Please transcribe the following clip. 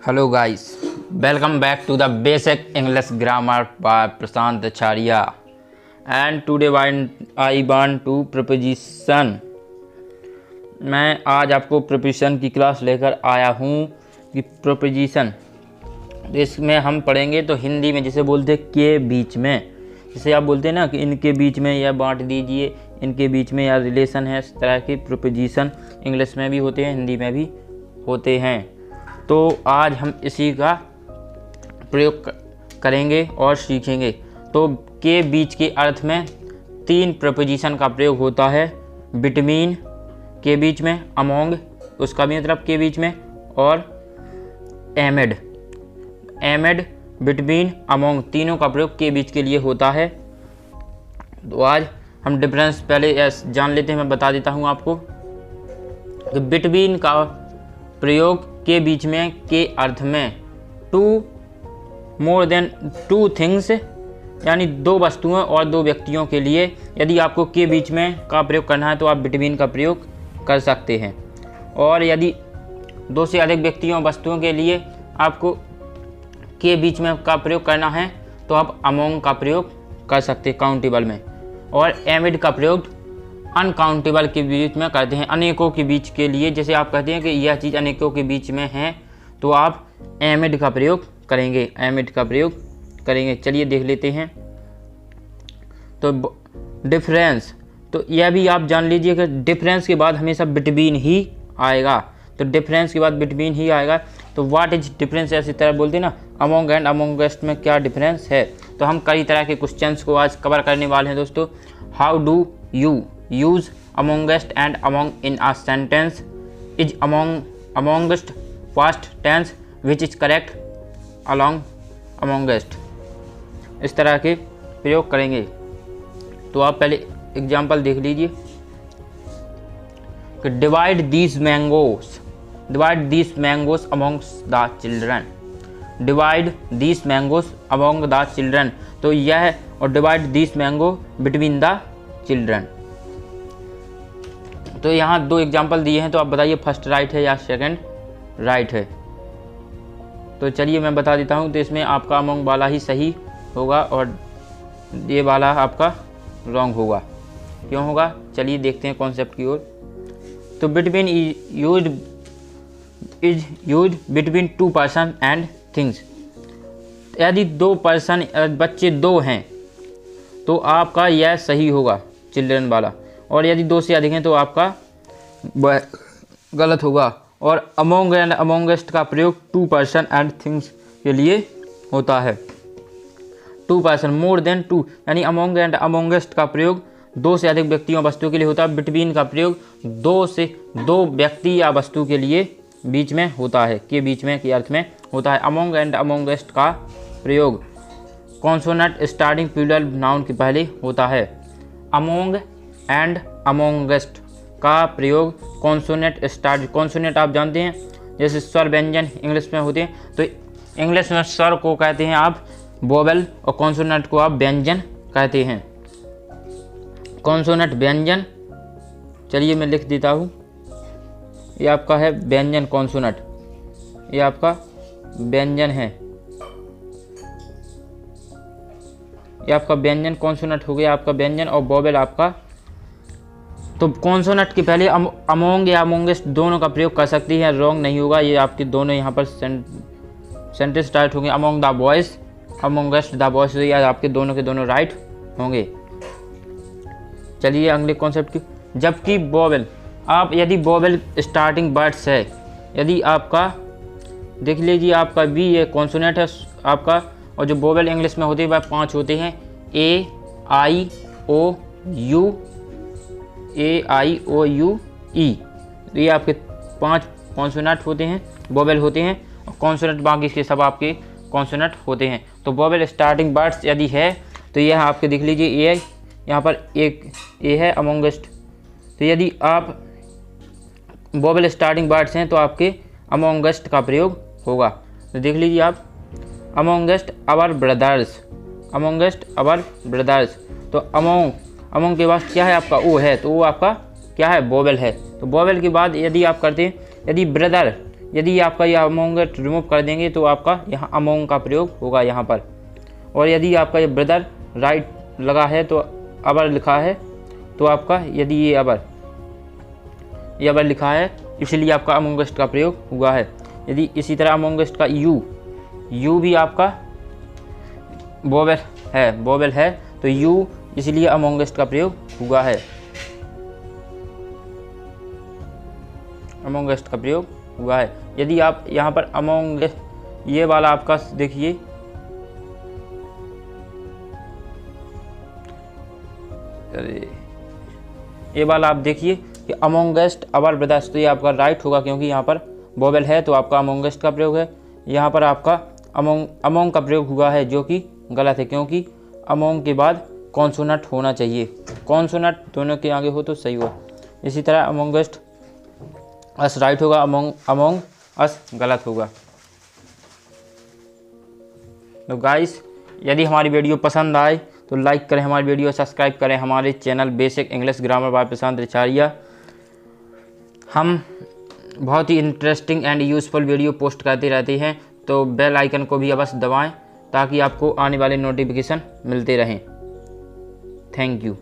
Hello guys, welcome back to the basic English grammar by Prashant Acharya. And today I want to preposition. मैं आज आपको preposition की class लेकर आया हूँ कि preposition इसमें हम पढ़ेंगे तो हिंदी में जिसे बोलते हैं के बीच में, जिसे आप बोलते हैं ना कि इनके बीच में या बांट दीजिए, इनके बीच में या रिलेशन है, इस तरह की preposition इंग्लिश में भी होते हैं, हिंदी में भी होते हैं। तो आज हम इसी का प्रयोग करेंगे और सीखेंगे। तो के बीच के अर्थ में तीन प्रपोजिशन का प्रयोग होता है। बिटवीन के बीच में, अमोंग उसका भी मतलब के बीच में, और एमेड बिटवीन अमोंग, तीनों का प्रयोग के बीच के लिए होता है। तो आज हम डिफरेंस पहले जान लेते हैं। मैं बता देता हूँ आपको कि बिटवीन का प्रयोग के बीच में के अर्थ में two more than two things, यानी दो वस्तुओं और दो व्यक्तियों के लिए यदि आपको के बीच में का प्रयोग करना है तो आप बिटवीन का प्रयोग कर सकते हैं। और यदि दो से अधिक व्यक्तियों वस्तुओं के लिए आपको के बीच में का प्रयोग करना है तो आप अमोंग का प्रयोग कर सकते हैं काउंटेबल में। और एमिड का प्रयोग अनकाउंटेबल के बीच में करते हैं, अनेकों के बीच के लिए। जैसे आप कहते हैं कि यह चीज़ अनेकों के बीच में है तो आप एमिड का प्रयोग करेंगे, चलिए देख लेते हैं। तो डिफरेंस, तो यह भी आप जान लीजिए कि डिफरेंस के बाद हमेशा बिटवीन ही आएगा। तो डिफरेंस के बाद बिटवीन ही आएगा। तो व्हाट इज डिफरेंस, ऐसी तरह बोलते हैं ना, अमोंग एंड अमोंगेस्ट में क्या डिफरेंस है। तो हम कई तरह के क्वेश्चंस को आज कवर करने वाले हैं दोस्तों। How do you use amongst and among in a sentence? Is amongst past tense which is correct? amongst, इस तरह के प्रयोग करेंगे। तो आप पहले एग्जाम्पल देख लीजिए कि divide these mangoes amongst the children, divide these mangoes among the children, तो यह और divide these mango between the children। तो यहाँ दो एग्जाम्पल दिए हैं, तो आप बताइए फर्स्ट राइट है या सेकंड राइट है। तो चलिए मैं बता देता हूँ। तो इसमें आपका अमोंग वाला ही सही होगा और ये वाला आपका रॉन्ग होगा। क्यों होगा, चलिए देखते हैं कॉन्सेप्ट की ओर। तो between is used between two person and things. यदि दो पर्सन बच्चे दो हैं तो आपका यह सही होगा, चिल्ड्रन वाला। और यदि दो से अधिक हैं तो आपका गलत होगा। और अमोंग एंड अमोंगेस्ट का प्रयोग टू पर्सन एंड थिंग्स के लिए होता है। Two person, more than two, यानी अमोंग एंड अमोंगेस्ट का प्रयोग दो से अधिक व्यक्तियों वस्तु के लिए होता है। बिटवीन का प्रयोग दो से दो व्यक्ति या वस्तु के लिए बीच में होता है, के बीच में के अर्थ में होता है। अमोंग एंड अमोंगेस्ट का प्रयोग कॉन्सोनेंट स्टार्टिंग प्लूरल नाउन के पहले होता है। अमोंग एंड अमोंगेस्ट का प्रयोग कॉन्सोनेंट स्टार्ट, कॉन्सोनेंट आप जानते हैं जैसे स्वर व्यंजन इंग्लिश में होते हैं। तो इंग्लिश में स्वर को कहते हैं आप वोवेल और कॉन्सोनेंट को आप व्यंजन कहते हैं। कॉन्सोनेंट व्यंजन, चलिए मैं लिख देता हूँ। ये आपका है व्यंजन कॉन्सोनेंट, ये आपका व्यंजन है, ये आपका व्यंजन कॉन्सोनेंट हो गया, आपका व्यंजन। और वोवेल आपका, तो कॉन्सोनेंट के पहले अमोंग या अमोंगेस्ट दोनों का प्रयोग कर सकती है, रॉन्ग नहीं होगा। ये आपके दोनों यहाँ पर सेंटेंस स्टार्ट होंगे। Among the boys, amongst the boys, ये आपके दोनों के दोनों राइट होंगे। चलिए अगले कॉन्सेप्ट की। जबकि वोवेल, आप यदि वोवेल स्टार्टिंग वर्ड्स है, यदि आपका देख लीजिए आपका भी ये कॉन्सोनेंट है आपका, और जो वोवेल इंग्लिश में होते हैं वह 5 होते हैं। ए आई ओ यू ई, ये आपके 5 कॉन्सोनेंट होते हैं, वोवेल होते हैं। और कॉन्सोनेंट बाकी के सब आपके कॉन्सोनेंट होते हैं। तो वोवेल स्टार्टिंग वर्ड्स यदि है तो यह आपके देख लीजिए ए, यहाँ पर एक ए है अमोंगेस्ट। तो यदि आप वोवेल स्टार्टिंग वर्ड्स हैं तो आपके अमोंगेस्ट का प्रयोग होगा। तो देख लीजिए आप अमोंगेस्ट आवर ब्रदर्स, अमोंगेस्ट आवर ब्रदर्स। तो अमोंग के बाद क्या है आपका ओ है, तो वो आपका क्या है, वोवेल है। तो वोवेल के बाद यदि आप करते हैं, यदि ब्रदर यदि आपका ये अमोंग रिमूव कर देंगे तो आपका यहाँ अमोंग का प्रयोग होगा यहाँ पर। और यदि आपका ये ब्रदर राइट लगा है तो अबर लिखा है तो आपका यदि ये अबर लिखा है इसलिए आपका अमोंगस्ट का प्रयोग हुआ है। यदि इसी तरह अमोंगस्ट का यू भी आपका वोवेल है तो यू इसलिए अमोंगस्ट का प्रयोग हुआ है, अमोंगस्ट का प्रयोग हुआ है। यदि आप यहाँ पर अमोंगस्ट ये वाला आपका देखिए, ये वाला आप देखिए कि अमोंगस्ट अवर ब्रदर्स, तो ये आपका राइट होगा क्योंकि यहाँ पर वोवेल है तो आपका अमोंगस्ट का प्रयोग है। यहाँ पर आपका अमोंग का प्रयोग हुआ है जो कि गलत है क्योंकि अमोंग के बाद कॉन्सोनेंट होना चाहिए, कॉन्सोनेंट दोनों के आगे हो तो सही हो। इसी तरह अमोंगस्ट अस राइट होगा, अमोंग अस गलत होगा। तो गाइस यदि हमारी वीडियो पसंद आए तो लाइक करें हमारी वीडियो, सब्सक्राइब करें हमारे channel basic English grammar by Prashant Acharya. हम बहुत ही interesting and useful video post करते रहते हैं, तो बेल आइकन को भी अवश्य दबाएं ताकि आपको आने वाले नोटिफिकेशन मिलते रहें। Thank you.